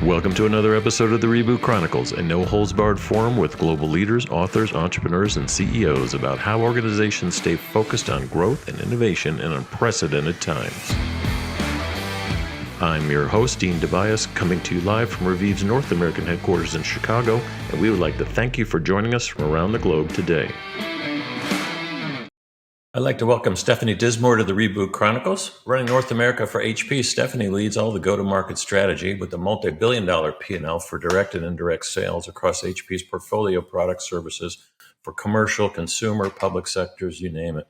Welcome to another episode of the Reboot Chronicles, a no-holds-barred forum with global leaders, authors, entrepreneurs, and CEOs about how organizations stay focused on growth and innovation in unprecedented times. I'm your host, Dean Tobias, coming to you live from Revive's North American headquarters in Chicago, and we would like to thank you for joining us from around the globe today. I'd like to welcome Stephanie Dismore to the Reboot Chronicles. Running North America for HP, Stephanie leads all the go-to-market strategy with a multi-billion-dollar P&L for direct and indirect sales across HP's portfolio product services for commercial, consumer, public sectors, you name it.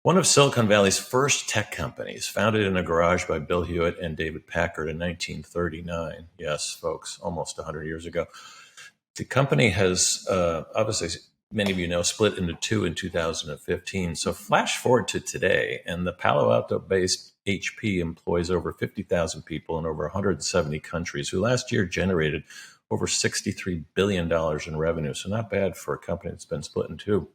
One of Silicon Valley's first tech companies, founded in a garage by Bill Hewlett and David Packard in 1939. Yes, folks, almost 100 years ago. The company has obviously, many of you know, split into two in 2015. So flash forward to today, and the Palo Alto-based HP employs over 50,000 people in over 170 countries, who last year generated over $63 billion in revenue. So not bad for a company that's been split in two.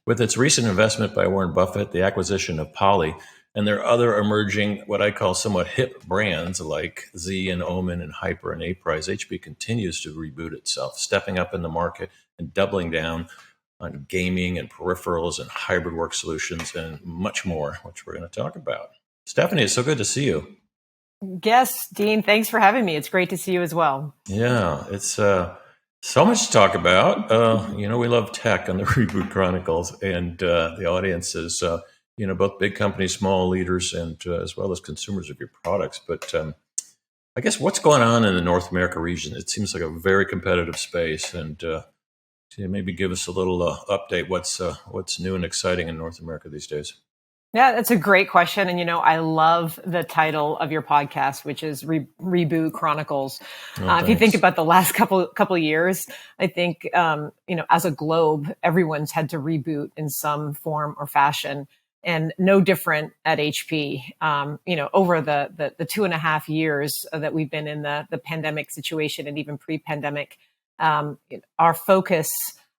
With its recent investment by Warren Buffett, the acquisition of Poly, and their other emerging, what I call somewhat hip brands like Z and Omen and Hyper and Arize, HP continues to reboot itself, stepping up in the market and doubling down on gaming and peripherals and hybrid work solutions and much more, which we're going to talk about. Stephanie, it's so good to see you. Yes, Dean, thanks for having me. It's great to see you as well. Yeah, it's so much to talk about. We love tech on the Reboot Chronicles, and the audience is, both big companies, small leaders, and as well as consumers of your products. But I guess what's going on in the North America region? It seems like a very competitive space, and maybe give us a little update. What's new and exciting in North America these days? Yeah, that's a great question. And, I love the title of your podcast, which is Reboot Chronicles. If you think about the last couple of years, I think, as a globe, everyone's had to reboot in some form or fashion. And no different at HP. Over the 2.5 years that we've been in the pandemic situation and even pre-pandemic, our focus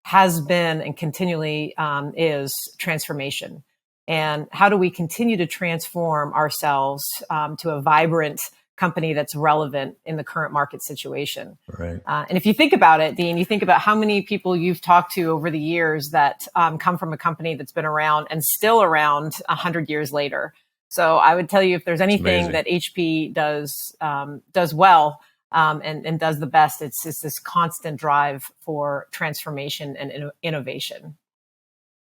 has been and continually is transformation. And how do we continue to transform ourselves to a vibrant company that's relevant in the current market situation? Right. And if you think about it, Dean, you think about how many people you've talked to over the years that come from a company that's been around and still around 100 years later. So I would tell you, if there's anything that HP does well and does the best, it's this constant drive for transformation and innovation.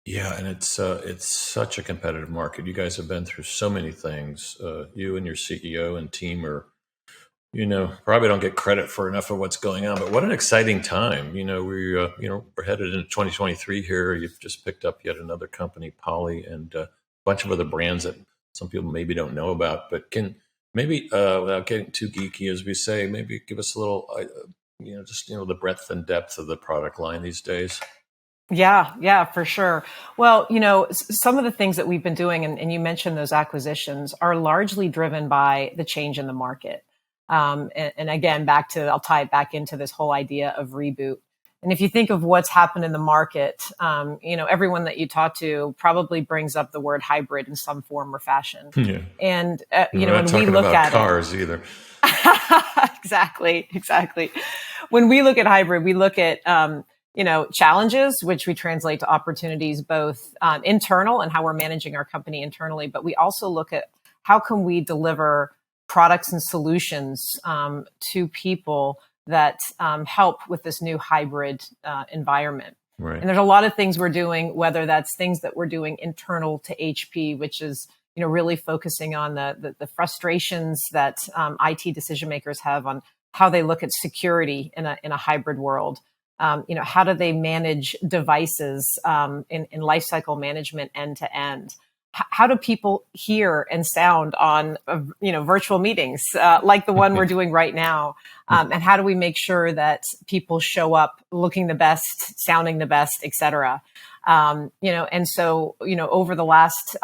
Yeah, and it's such a competitive market. You guys have been through so many things. You and your CEO and team are, probably don't get credit for enough of what's going on. But what an exciting time! We're headed into 2023 here. You've just picked up yet another company, Poly, and a bunch of other brands that some people maybe don't know about. But can maybe, without getting too geeky, as we say, maybe give us a little, the breadth and depth of the product line these days. Yeah, for sure. Well, some of the things that we've been doing, and you mentioned those acquisitions, are largely driven by the change in the market. And again, I'll tie it back into this whole idea of reboot. And if you think of what's happened in the market, everyone that you talk to probably brings up the word hybrid in some form or fashion. Yeah. And, when we look at cars either. Exactly. When we look at hybrid, we look at, challenges, which we translate to opportunities, both internal and how we're managing our company internally. But we also look at how can we deliver products and solutions to people that help with this new hybrid environment. Right. And there's a lot of things we're doing, whether that's things that we're doing internal to HP, which is really focusing on the frustrations that IT decision makers have on how they look at security in a hybrid world. How do they manage devices in lifecycle management end to end? How do people hear and sound on virtual meetings like the one we're doing right now? And how do we make sure that people show up looking the best, sounding the best, et cetera? And so over the last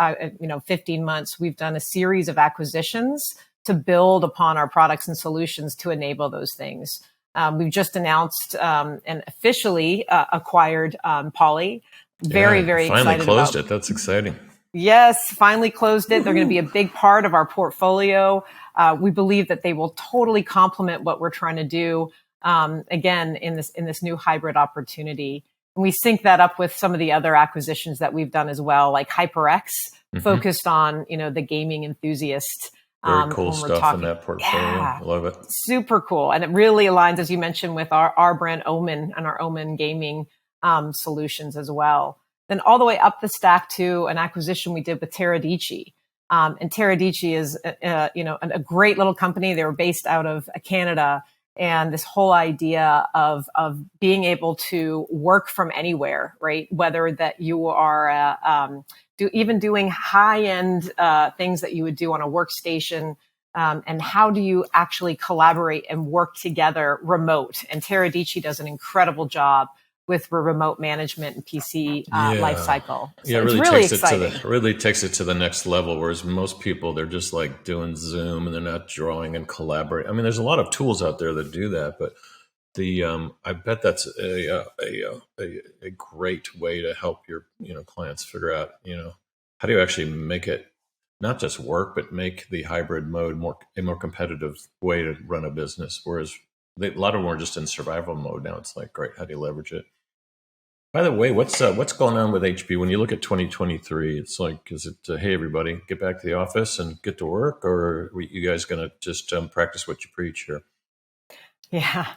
15 months, we've done a series of acquisitions to build upon our products and solutions to enable those things. We've just announced and officially acquired Poly. Very excited finally closed about it. That's exciting. Yes, finally closed it. They're going to be a big part of our portfolio. We believe that they will totally complement what we're trying to do. Again, in this new hybrid opportunity, and we sync that up with some of the other acquisitions that we've done as well, like HyperX, focused on the gaming enthusiast. Very cool when we're stuff in talking, that portfolio. yeah, I love it. super cool, and it really aligns, as you mentioned, with our brand Omen and our Omen gaming solutions as well. Then all the way up the stack to an acquisition we did with Teradici. And Teradici is, a great little company. They were based out of Canada. And this whole idea of being able to work from anywhere, right? Whether that you are even doing high-end things that you would do on a workstation, and how do you actually collaborate and work together remote? And Teradici does an incredible job with remote management and PC life cycle. So it's really exciting. Really takes it to the next level. Whereas most people, they're just like doing Zoom and they're not drawing and collaborating. I mean, there's a lot of tools out there that do that, but I bet that's a great way to help your clients figure out how do you actually make it not just work, but make the hybrid mode a more competitive way to run a business. Whereas a lot of them are just in survival mode now. It's like, great, how do you leverage it? By the way, what's going on with HP when you look at 2023? It's like, is it hey everybody, get back to the office and get to work, or are you guys going to just practice what you preach here? Yeah,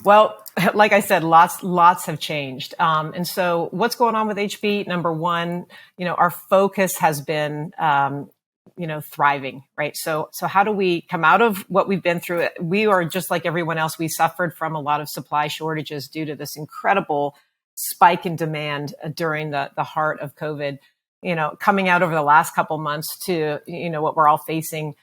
well, like I said, lots have changed, and so what's going on with HP? Number one, our focus has been thriving, right? So how do we come out of what we've been through? We are just like everyone else. We suffered from a lot of supply shortages due to this incredible spike in demand during the heart of COVID, coming out over the last couple months to, what we're all facing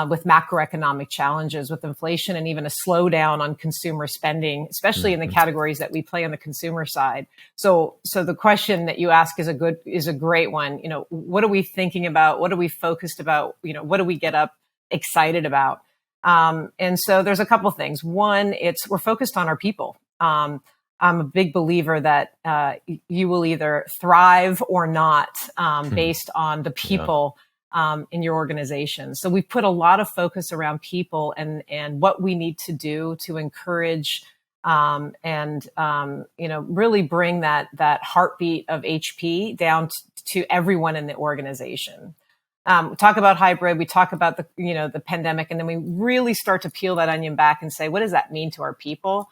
with macroeconomic challenges, with inflation and even a slowdown on consumer spending, especially in the categories that we play on the consumer side. So the question that you ask is a great one. What are we thinking about? What are we focused about? What do we get up excited about? And so there's a couple things. One, we're focused on our people. I'm a big believer that you will either thrive or not based on the people in your organization. So we've put a lot of focus around people and what we need to do to encourage and really bring that heartbeat of HP down to everyone in the organization. We talk about hybrid, we talk about the pandemic, and then we really start to peel that onion back and say, what does that mean to our people?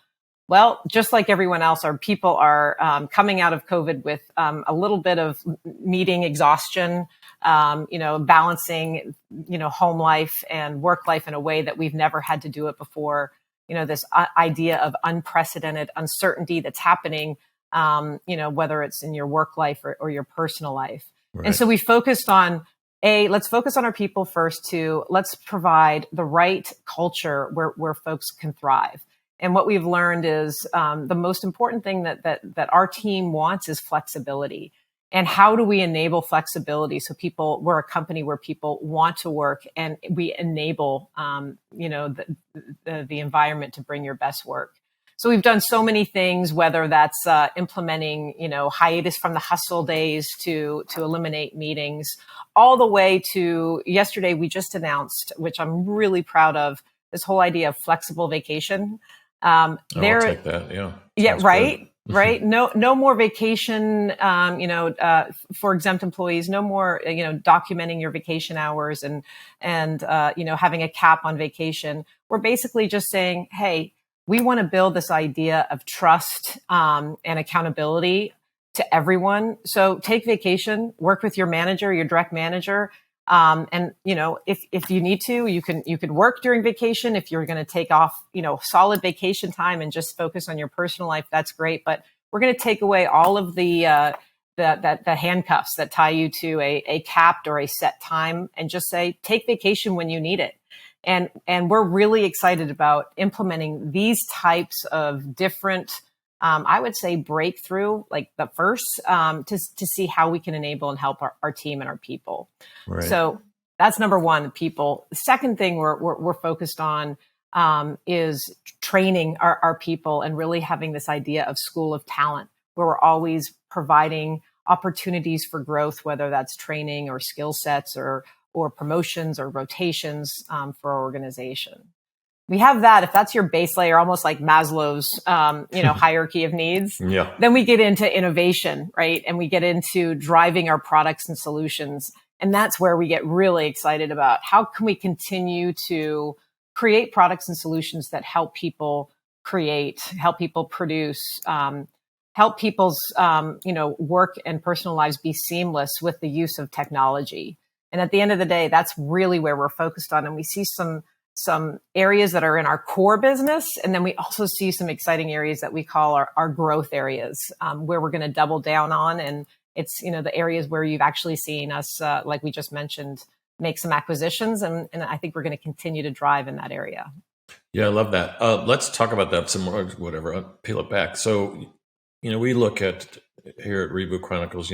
Well, just like everyone else, our people are coming out of COVID with a little bit of meeting exhaustion, balancing, home life and work life in a way that we've never had to do it before. This idea of unprecedented uncertainty that's happening, whether it's in your work life or your personal life. Right. And so we focused on let's focus on our people first. Two, let's provide the right culture where folks can thrive. And what we've learned is the most important thing that our team wants is flexibility. And how do we enable flexibility so we're a company where people want to work and we enable, the environment to bring your best work. So we've done so many things, whether that's implementing, hiatus from the hustle days to eliminate meetings, all the way to yesterday we just announced, which I'm really proud of, this whole idea of flexible vacation. I'll take that. Yeah. Yeah. Right. Right. No more vacation, for exempt employees, no more, documenting your vacation hours and having a cap on vacation. We're basically just saying, hey, we want to build this idea of trust, and accountability to everyone. So take vacation, work with your manager, your direct manager. And if you need to, you can work during vacation. If you're going to take off, solid vacation time and just focus on your personal life, that's great. But we're going to take away all of the handcuffs that tie you to a capped or a set time and just say, take vacation when you need it. And we're really excited about implementing these types of different, I would say breakthrough, like the first, to see how we can enable and help our team and our people. Right. So that's number one, people. The second thing we're focused on is training our people and really having this idea of school of talent, where we're always providing opportunities for growth, whether that's training or skill sets or promotions or rotations for our organization. We have that. If that's your base layer, almost like Maslow's, hierarchy of needs, Yeah. then we get into innovation, right? And we get into driving our products and solutions. And that's where we get really excited about how can we continue to create products and solutions that help people create, help people produce, help people's, work and personal lives be seamless with the use of technology. And at the end of the day, that's really where we're focused on. And we see some areas that are in our core business. And then we also see some exciting areas that we call our growth areas, where we're going to double down on. And it's, the areas where you've actually seen us, like we just mentioned, make some acquisitions. And I think we're going to continue to drive in that area. Yeah, I love that. Let's talk about that some more, whatever. I'll peel it back. So, we look at here at Reboot Chronicles,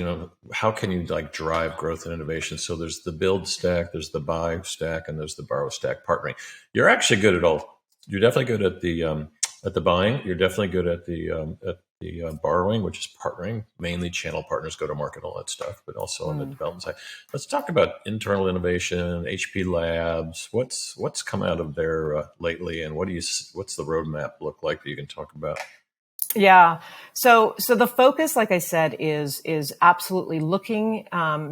how can you drive growth and innovation? So there's the build stack, there's the buy stack, and there's the borrow stack partnering. You're actually good at all. You're definitely good at the buying. You're definitely good at the borrowing, which is partnering, mainly channel partners, go to market, all that stuff, but also on the development side. Let's talk about internal innovation, HP Labs. What's come out of there lately, and what's the roadmap look like that you can talk about? Yeah. So the focus, like I said, is absolutely looking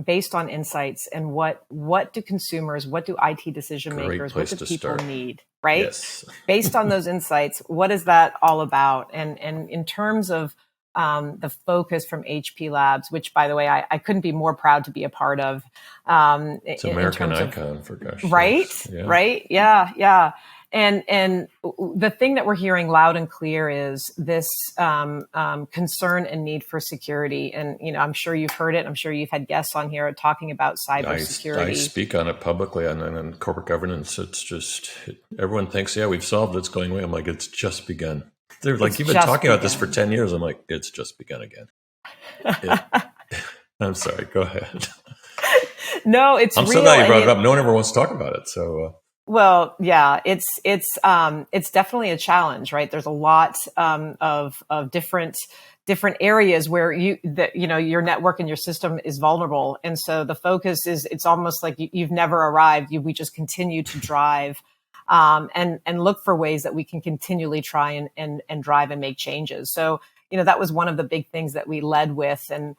based on insights and what do consumers, what do IT decision makers, what do people need, right? Yes. Based on those insights, what is that all about? And in terms of the focus from HP Labs, which, by the way, I couldn't be more proud to be a part of. It's American icon, for gosh sakes. Right? Yeah. Right? Yeah. And the thing that we're hearing loud and clear is this concern and need for security. And, I'm sure you've heard it. I'm sure you've had guests on here talking about cybersecurity. I speak on it publicly on corporate governance. It's just, everyone thinks, we've solved it, it's going away. I'm like, it's just begun. They're like, you've been talking about this for 10 years. I'm like, it's just begun again. I'm sorry, go ahead. No, it's I'm real. so glad you brought it up. No one ever wants to talk about it. So, well, yeah, it's definitely a challenge, right? There's a lot of different areas where your network and your system is vulnerable, and so the focus is it's almost like you've never arrived. We just continue to drive and look for ways that we can continually try and drive and make changes. So that was one of the big things that we led with, and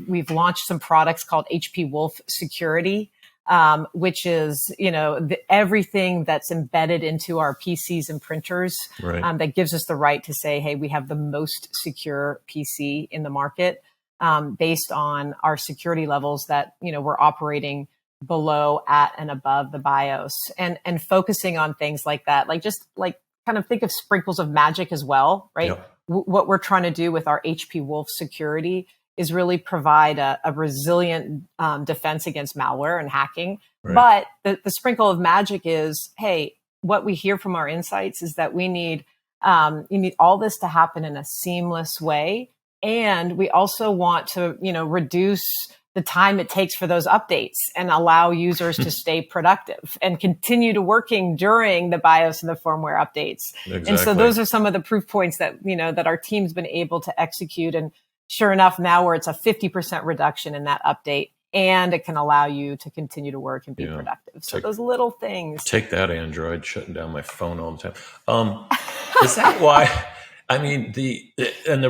we've launched some products called HP Wolf Security. Which is, everything that's embedded into our PCs and printers, right. That gives us the right to say, hey, we have the most secure PC in the market, based on our security levels that, we're operating below, at, and above the BIOS, and focusing on things like that, kind of think of sprinkles of magic as well, right? Yep. What we're trying to do with our HP Wolf Security is really provide a resilient defense against malware and hacking. Right. But the sprinkle of magic is, hey, what we hear from our insights is that we need all this to happen in a seamless way. And we also want to, reduce the time it takes for those updates and allow users to stay productive and continue to working during the BIOS and the firmware updates. Exactly. And so those are some of the proof points that, that our team's been able to execute. And sure enough, now where it's a 50% reduction in that update, and it can allow you to continue to work and be productive. So those little things. Take that, Android, shutting down my phone all the time. Is that why? I mean, the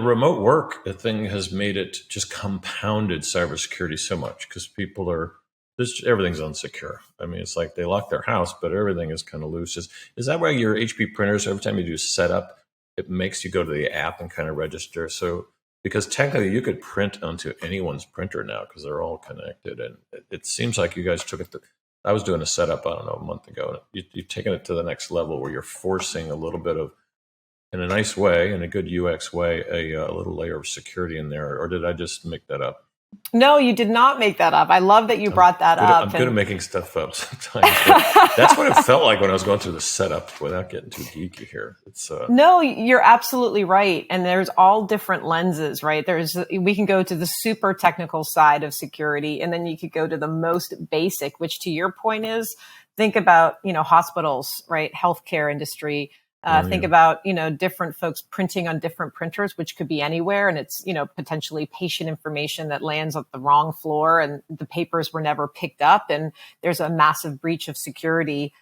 remote work thing has made it just compounded cybersecurity so much because people everything's unsecure. I mean, it's like they lock their house, but everything is kind of loose. Is that why your HP printers, every time you do setup, it makes you go to the app and kind of register? So, because technically you could print onto anyone's printer now because they're all connected. And it seems like you guys took it I was doing a setup, I don't know, a month ago. You've taken it to the next level where you're forcing a little bit of, in a nice way, in a good UX way, a little layer of security in there. Or did I just make that up? No, you did not make that up. I love that you brought that up. I'm good at making stuff up sometimes. That's what it felt like when I was going through the setup without getting too geeky here. No, you're absolutely right. And there's all different lenses, right? We can go to the super technical side of security, and then you could go to the most basic, which to your point is, think about, hospitals, right? Healthcare industry. Think about, different folks printing on different printers, which could be anywhere. And it's, potentially patient information that lands on the wrong floor and the papers were never picked up. And there's a massive breach of security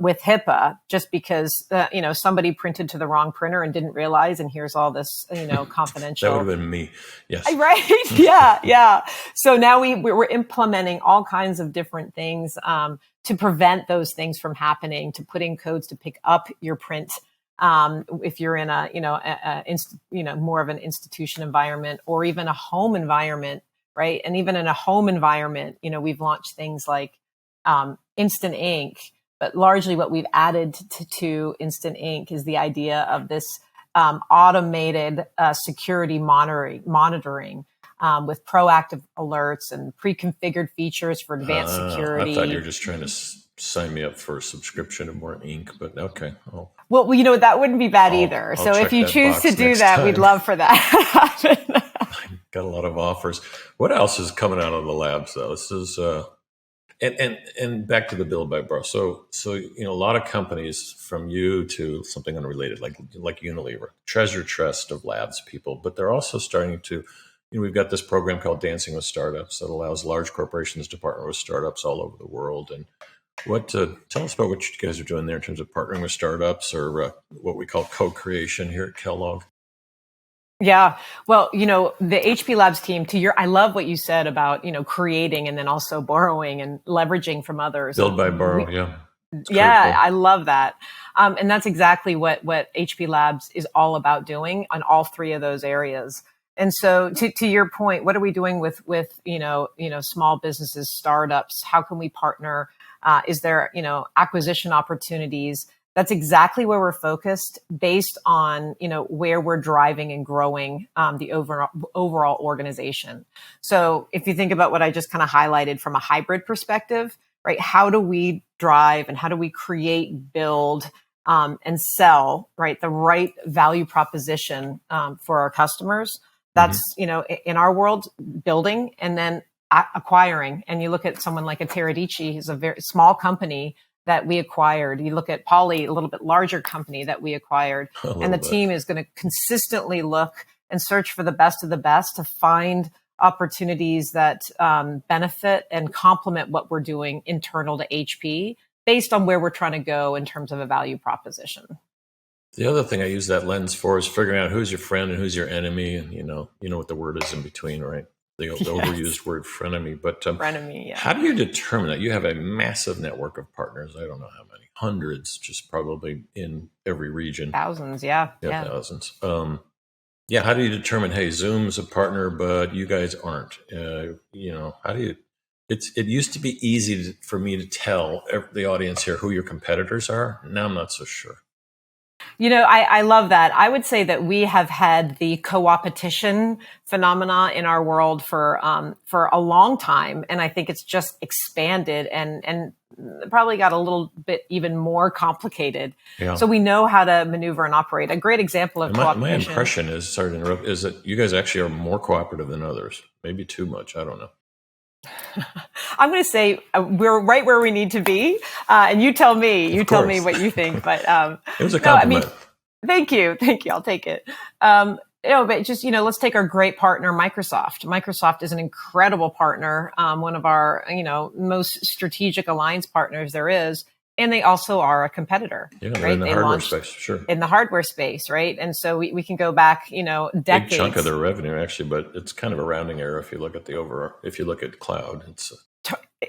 with HIPAA just because, somebody printed to the wrong printer and didn't realize. And here's all this, confidential. That would have been me. Yes. Right. Yeah. Yeah. So now we're implementing all kinds of different things to prevent those things from happening, to put in codes to pick up your print. If you're in more of an institution environment or even a home environment, right? And even in a home environment, we've launched things like Instant Ink, but largely what we've added to Instant Ink is the idea of this automated security monitoring with proactive alerts and pre-configured features for advanced security. I thought you were just trying to sign me up for a subscrition of more ink, but okay. Well, that wouldn't be bad either. So if you choose to do that, we'd love for that to happen. Got a lot of offers. What else is coming out of the labs, though? This is and back to the build by borrow. So a lot of companies, from you to something unrelated, like Unilever, treasure chest of labs people, but they're also starting to. We've got this program called Dancing with Startups that allows large corporations to partner with startups all over the world. And tell us about what you guys are doing there in terms of partnering with startups, or what we call co-creation here at Kellogg. Yeah. Well, the HP Labs team, I love what you said about, creating and then also borrowing and leveraging from others. Build by borrow. Yeah. Yeah. I love that. And that's exactly what HP Labs is all about doing on all three of those areas. And so to your point, what are we doing with small businesses, startups? How can we partner? Is there, acquisition opportunities? That's exactly where we're focused based on, where we're driving and growing the overall organization. So if you think about what I just kind of highlighted from a hybrid perspective, right? How do we drive and how do we create, build, and sell, right? The right value proposition for our customers. That's, in our world, building and then acquiring. And you look at someone like a Teradici, who's a very small company that we acquired. You look at Poly, a little bit larger company that we acquired. And the team is going to consistently look and search for the best of the best to find opportunities that benefit and complement what we're doing internal to HP based on where we're trying to go in terms of a value proposition. The other thing I use that lens for is figuring out who's your friend and who's your enemy. And, you know what the word is in between, right? The overused word frenemy. But frenemy, yeah. How do you determine that? You have a massive network of partners. I don't know how many, hundreds, just probably in every region. Thousands, yeah. Thousands. How do you determine, hey, Zoom's a partner, but you guys aren't? How do you? It used to be easy for me to tell the audience here who your competitors are. Now I'm not so sure. I love that. I would say that we have had the co-opetition phenomena in our world for a long time. And I think it's just expanded and probably got a little bit even more complicated. Yeah. So we know how to maneuver and operate. A great example of co-opetition. My impression is, sorry to interrupt, is that you guys actually are more cooperative than others. Maybe too much. I don't know. I'm going to say we're right where we need to be, and you tell me. Tell me what you think. But it was a compliment. Thank you. I'll take it. But just let's take our great partner, Microsoft. Microsoft is an incredible partner, one of our most strategic alliance partners there is. And they also are a competitor, right? In the hardware space, sure. In the hardware space, right? And so we can go back, decades. Big chunk of their revenue, actually, but it's kind of a rounding error if you look at the overall. If you look at cloud, it's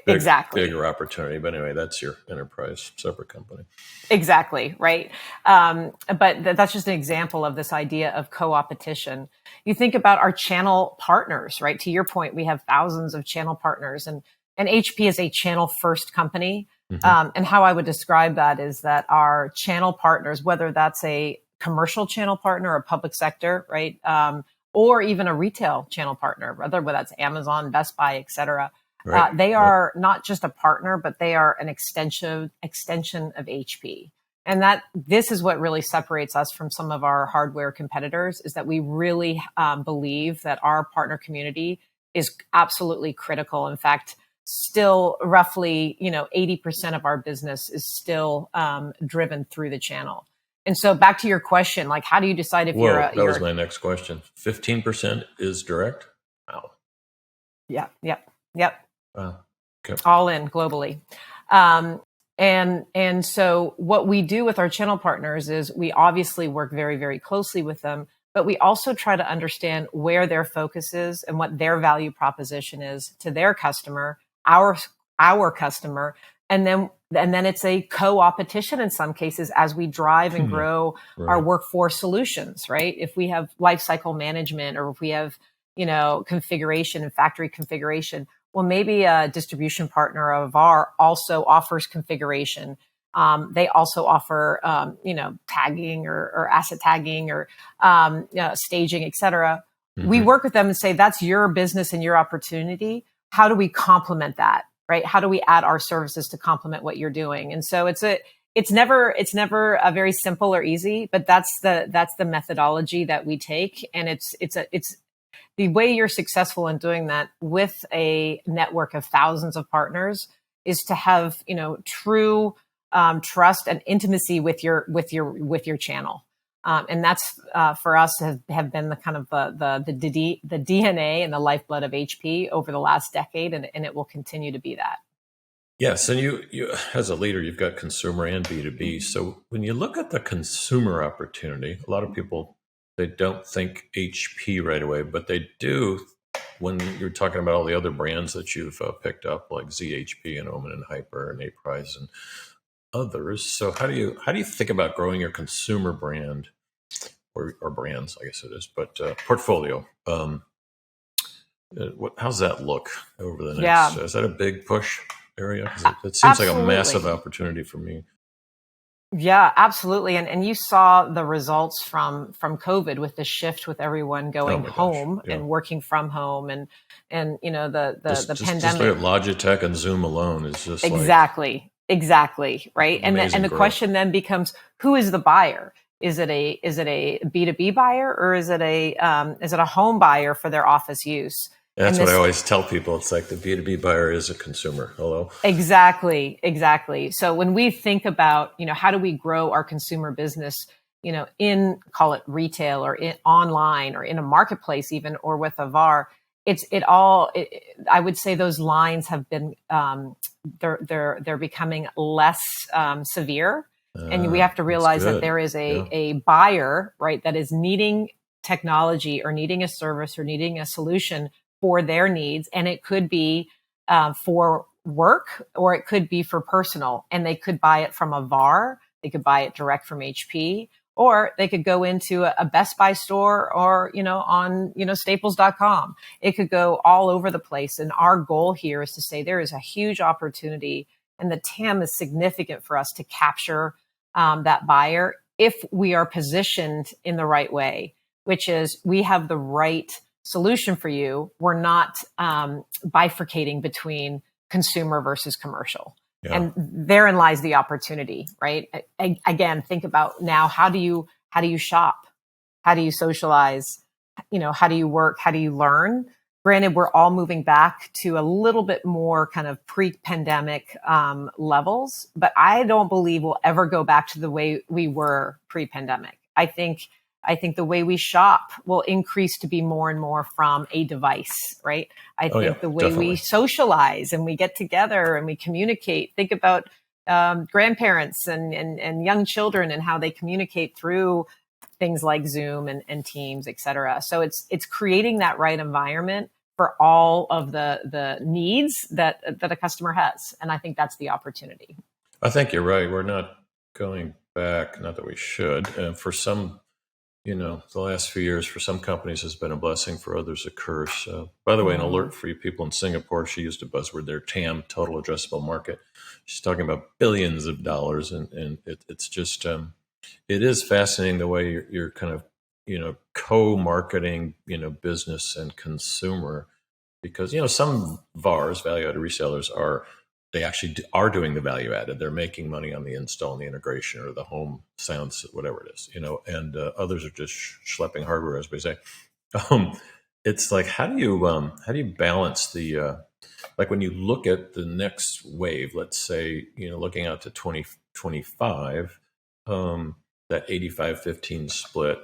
exactly bigger opportunity. But anyway, that's your enterprise separate company. Exactly, right? But that's just an example of this idea of co-opetition. You think about our channel partners, right? To your point, we have thousands of channel partners, and HP is a channel first company. Mm-hmm. And how I would describe that is that our channel partners, whether that's a commercial channel partner or public sector, right? Or even a retail channel partner, whether that's Amazon, Best Buy, et cetera. Right. They are not just a partner, but they are an extension of HP. And this is what really separates us from some of our hardware competitors, is that we really believe that our partner community is absolutely critical. In fact, still roughly, 80% of our business is still driven through the channel. And so back to your question, like, how do you decide if that was my next question. 15% is direct? Wow. Yep. Wow. Okay. All in globally. And so what we do with our channel partners is we obviously work very, very closely with them, but we also try to understand where their focus is and what their value proposition is to their customer, our customer, and then it's a co-opetition in some cases as we drive and grow our workforce solutions, right? If we have lifecycle management, or if we have, configuration and factory configuration, well, maybe a distribution partner of ours also offers configuration. They also offer, tagging or asset tagging or staging, et cetera. We work with them and say, that's your business and your opportunity. How do we complement that, right? How do we add our services to complement what you're doing? And so it's never a very simple or easy, but that's the methodology that we take. And it's the way you're successful in doing that with a network of thousands of partners is to have, true trust and intimacy with your channel. And that's for us have been the kind of the DNA and the lifeblood of HP over the last decade, and it will continue to be that. Yes, and you as a leader, you've got consumer and B2B. So when you look at the consumer opportunity, a lot of people, they don't think HP right away, but they do when you're talking about all the other brands that you've picked up, like ZHP and Omen and Hyper and Arize and others. So how do you think about growing your consumer brand or brands, I guess it is, but portfolio? How's that look over the next? Is that a big push area? 'Cause it seems Absolutely. like a massive opportunity for me. Yeah, absolutely. And you saw the results from COVID with the shift with everyone going home and working from home and the pandemic. Just look at Logitech and Zoom alone is just exactly right. And the growth. question then becomes, who is the buyer? Is it a B2B buyer, or is it a home buyer for their office use? That's what I always tell people. It's like the B2B buyer is a consumer. Hello. Exactly. So when we think about, how do we grow our consumer business, in, call it retail or online or in a marketplace even, or with a VAR, I would say those lines have been, they're becoming less severe. And we have to realize that there is a buyer, right, that is needing technology or needing a service or needing a solution for their needs. And it could be for work, or it could be for personal. And they could buy it from a VAR. They could buy it direct from HP, or they could go into a Best Buy store or, on, staples.com. It could go all over the place. And our goal here is to say there is a huge opportunity, and the TAM is significant for us to capture that buyer if we are positioned in the right way, which is we have the right solution for you. We're not bifurcating between consumer versus commercial. Yeah. And therein lies the opportunity, right? Again, think about now, how do you shop? How do you socialize? How do you work? How do you learn? Granted, we're all moving back to a little bit more kind of pre-pandemic levels, but I don't believe we'll ever go back to the way we were pre-pandemic. I think the way we shop will increase to be more and more from a device, right? I think the way we socialize and we get together and we communicate, think about grandparents and young children and how they communicate through things like Zoom and Teams, et cetera. So it's creating that right environment for all of the needs that a customer has. And I think that's the opportunity. I think you're right. We're not going back, not that we should. And for some, the last few years for some companies has been a blessing, for others a curse. By the way, an alert for you people in Singapore, she used a buzzword there, TAM, total addressable market. She's talking about billions of dollars. And it's just, it is fascinating the way you're kind of, co-marketing, business and consumer, because, some VARs, value-added resellers, they actually are doing the value added. They're making money on the install and the integration or the home sounds, whatever it is, and others are just schlepping hardware, as we say. It's like, how do you balance the, like when you look at the next wave, let's say, looking out to 2025, that 85-15 split.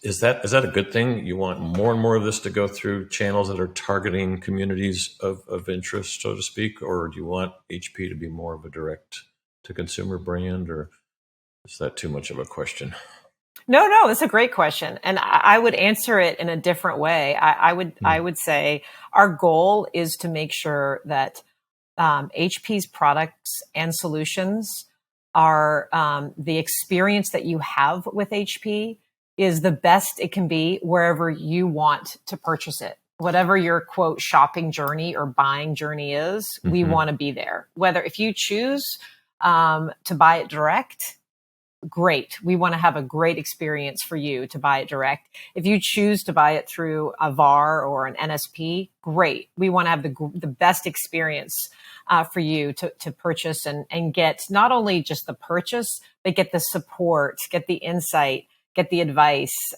Is that a good thing? You want more and more of this to go through channels that are targeting communities of interest, so to speak, or do you want HP to be more of a direct to consumer brand, or is that too much of a question? No, it's a great question, and I would answer it in a different way. I would say our goal is to make sure that HP's products and solutions are the experience that you have with HP is the best it can be wherever you want to purchase it. Whatever your quote shopping journey or buying journey is, we want to be there. Whether if you choose to buy it direct, great. We want to have a great experience for you to buy it direct. If you choose to buy it through a VAR or an NSP, great. We want to have the best experience for you to purchase and get not only just the purchase, but get the support, get the insight, get the advice,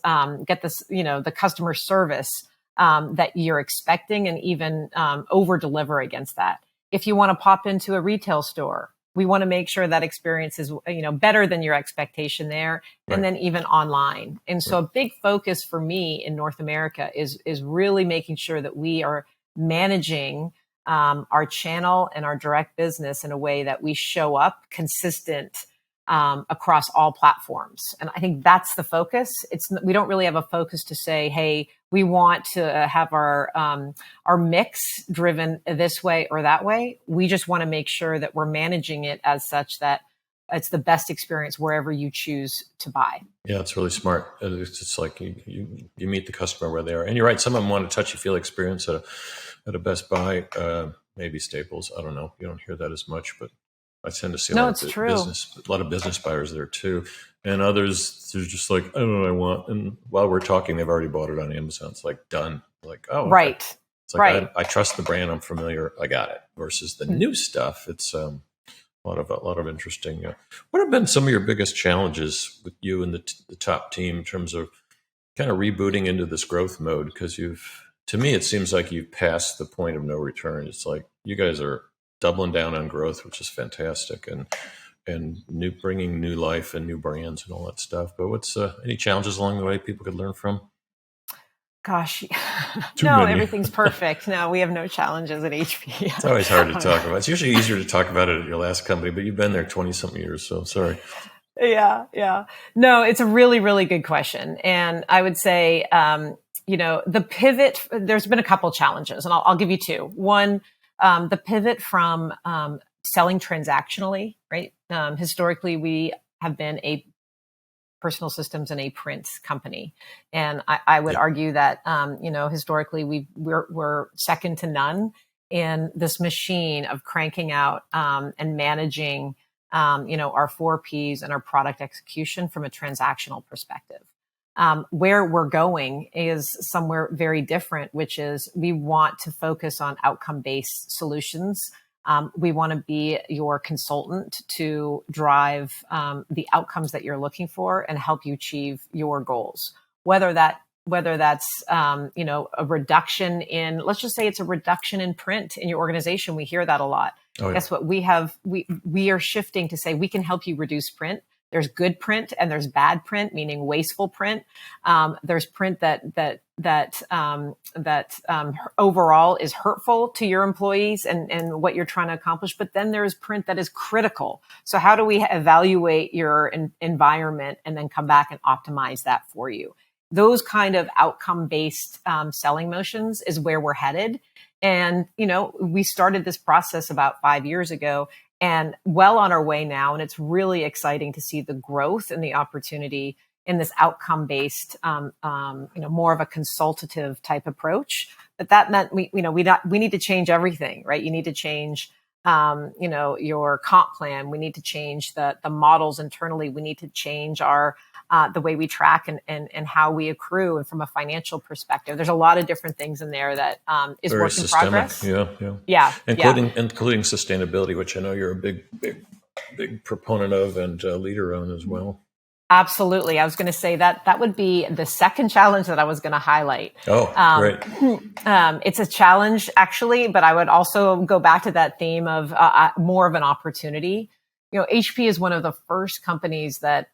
get this, the customer service that you're expecting, and even over deliver against that. If you want to pop into a retail store, we want to make sure that experience is, better than your expectation there, and Right. then even online. And so a big focus for me in North America is really making sure that we are managing our channel and our direct business in a way that we show up consistent across all platforms. And I think that's the focus. We don't really have a focus to say, hey, we want to have our mix driven this way or that way. We just want to make sure that we're managing it as such that it's the best experience wherever you choose to buy. Yeah, it's really smart. It's just like you meet the customer where they are. And you're right, some of them want a touchy-feel experience at a Best Buy, maybe Staples. I don't know. You don't hear that as much, but I tend to see a lot of business buyers there too. And others, they're just like, I don't know what I want. And while we're talking, they've already bought it on Amazon. It's like done. Like, oh, okay. Right. It's like, I trust the brand. I'm familiar. I got it. Versus the new stuff. It's a lot of interesting. What have been some of your biggest challenges with you and the top team in terms of kind of rebooting into this growth mode? Because to me, it seems like you've passed the point of no return. It's like you guys are doubling down on growth, which is fantastic, and bringing new life and new brands and all that stuff. But what's any challenges along the way people could learn from? Gosh, many. Everything's perfect. No, we have no challenges at HP. It's always hard to talk about. It's usually easier to talk about it at your last company, but you've been there 20-something years, so sorry. Yeah. No, it's a really, really good question. And I would say, the pivot, there's been a couple challenges, and I'll give you two. One, the pivot from selling transactionally, right? Historically, we have been a personal systems and a print company. And I would argue that, historically we're second to none in this machine of cranking out and managing, our 4 Ps and our product execution from a transactional perspective. Where we're going is somewhere very different, which is we want to focus on outcome-based solutions. We want to be your consultant to drive the outcomes that you're looking for and help you achieve your goals. Whether that's a reduction in, let's just say it's a reduction in print in your organization. We hear that a lot. Oh, yeah. Guess what? We are shifting to say we can help you reduce print. There's good print and there's bad print, meaning wasteful print. There's print that overall is hurtful to your employees and what you're trying to accomplish. But then there's print that is critical. So how do we evaluate your environment and then come back and optimize that for you? Those kind of outcome-based selling motions is where we're headed. And, we started this process about 5 years ago and well on our way now. And it's really exciting to see the growth and the opportunity in this outcome-based, more of a consultative type approach. But that meant we need to change everything, right? You need to change, your comp plan. We need to change the models internally. We need to change our the way we track and how we accrue, and from a financial perspective, there's a lot of different things in there that is very work in progress. Yeah. Including sustainability, which I know you're a big proponent of and leader on as well. Absolutely. I was going to say that would be the second challenge that I was going to highlight. Oh, great. It's a challenge, actually, but I would also go back to that theme of more of an opportunity. HP is one of the first companies that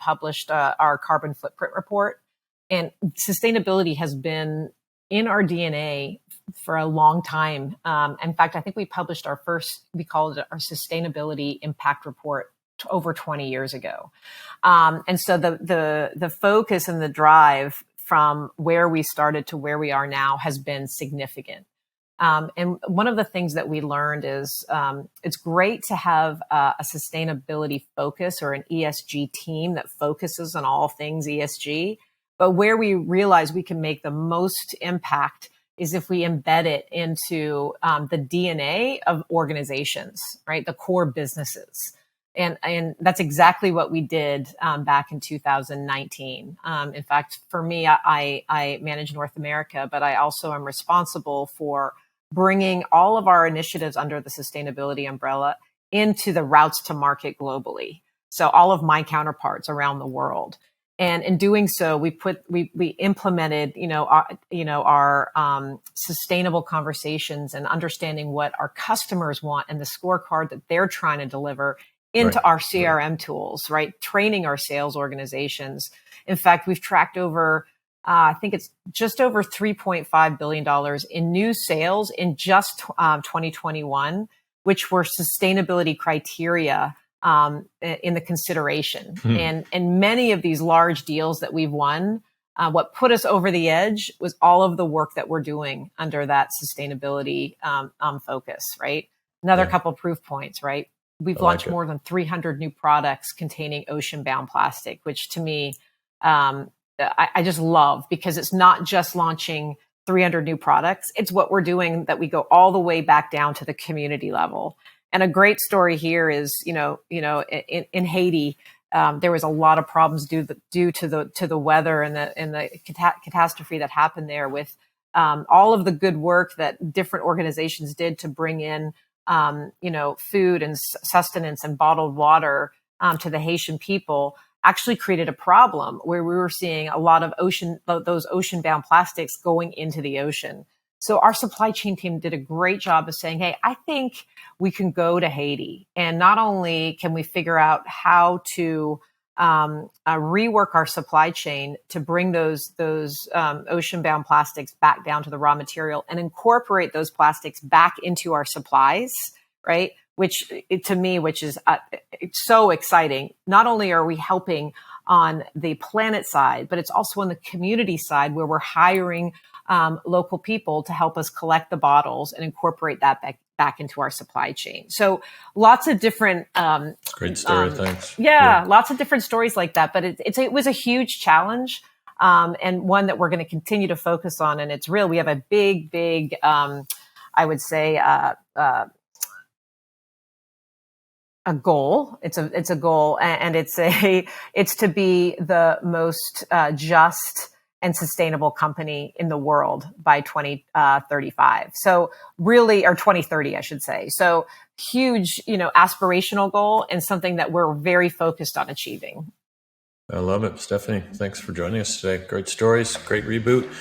published our carbon footprint report, and sustainability has been in our DNA for a long time. In fact, I think we published we called it our sustainability impact report over 20 years ago. And so the focus and the drive from where we started to where we are now has been significant. And one of the things that we learned is it's great to have a sustainability focus or an ESG team that focuses on all things ESG. But where we realize we can make the most impact is if we embed it into the DNA of organizations, right? The core businesses. And that's exactly what we did back in 2019. In fact, for me, I manage North America, but I also am responsible for bringing all of our initiatives under the sustainability umbrella into the routes to market globally. So all of my counterparts around the world. And in doing so, we implemented, our sustainable conversations and understanding what our customers want and the scorecard that they're trying to deliver into our CRM tools, right? Training our sales organizations. In fact, we've tracked over, I think it's just over $3.5 billion in new sales in just 2021, which were sustainability criteria in the consideration. And many of these large deals that we've won, what put us over the edge was all of the work that we're doing under that sustainability focus, right? Another couple proof points, right? We've launched more than 300 new products containing ocean-bound plastic, which to me, I just love, because it's not just launching 300 new products. It's what we're doing that we go all the way back down to the community level. And a great story here is, in Haiti, there was a lot of problems due to the weather and the catastrophe that happened there, with all of the good work that different organizations did to bring in food and sustenance and bottled water to the Haitian people, actually created a problem where we were seeing a lot of those ocean-bound plastics going into the ocean. So our supply chain team did a great job of saying, hey, I think we can go to Haiti, and not only can we figure out how to rework our supply chain to bring those ocean-bound plastics back down to the raw material and incorporate those plastics back into our supplies, right? Which is it's so exciting. Not only are we helping on the planet side, but it's also on the community side, where we're hiring local people to help us collect the bottles and incorporate that back into our supply chain. So lots of different great story. Thanks. Yeah, lots of different stories like that. But it was a huge challenge, and one that we're going to continue to focus on. And it's real. We have a big, I would say, a goal. It's a goal, and it's to be the most just and sustainable company in the world by 2035. So really, or 2030, I should say. So huge, aspirational goal, and something that we're very focused on achieving. I love it. Stephanie, thanks for joining us today. Great stories, great reboot.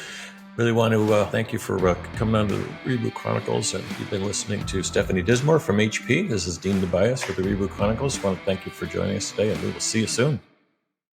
Really want to thank you for coming on to the Reboot Chronicles. And you've been listening to Stephanie Dismore from HP. This is Dean Tobias with the Reboot Chronicles. I want to thank you for joining us today, and we will see you soon.